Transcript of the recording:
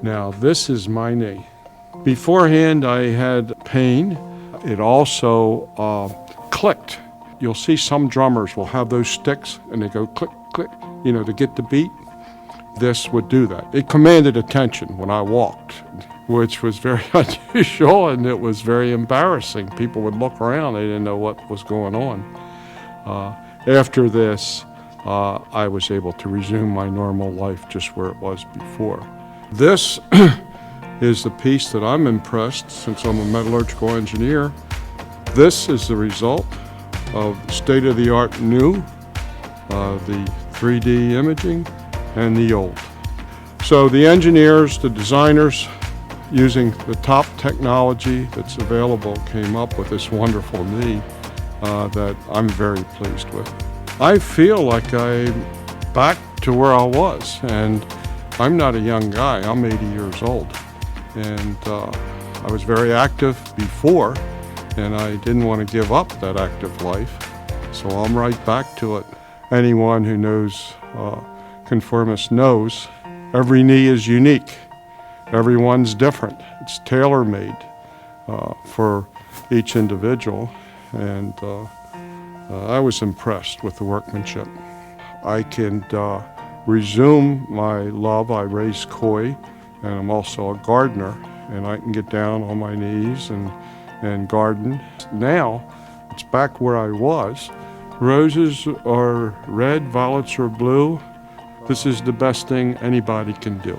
Now this is my knee. Beforehand I had pain. It also clicked. You'll see some drummers will have those sticks and they go click, click, to get the beat. This would do that. It commanded attention when I walked, which was very unusual, and it was very embarrassing. People would look around, they didn't know what was going on. After this, I was able to resume my normal life just where it was before. This is the piece that I'm impressed, since I'm a metallurgical engineer. This is the result of state-of-the-art new, the 3D imaging, and the old. So the engineers, the designers, using the top technology that's available, came up with this wonderful knee that I'm very pleased with. I feel like I'm back to where I was, and I'm not a young guy, I'm 80 years old. And I was very active before, and I didn't want to give up that active life, so I'm right back to it. Anyone who knows Conformis knows every knee is unique. Everyone's different. It's tailor-made for each individual, and I was impressed with the workmanship. I can resume my love. I raise koi, and I'm also a gardener, and I can get down on my knees and garden. Now, it's back where I was. Roses are red, violets are blue. This is the best thing anybody can do.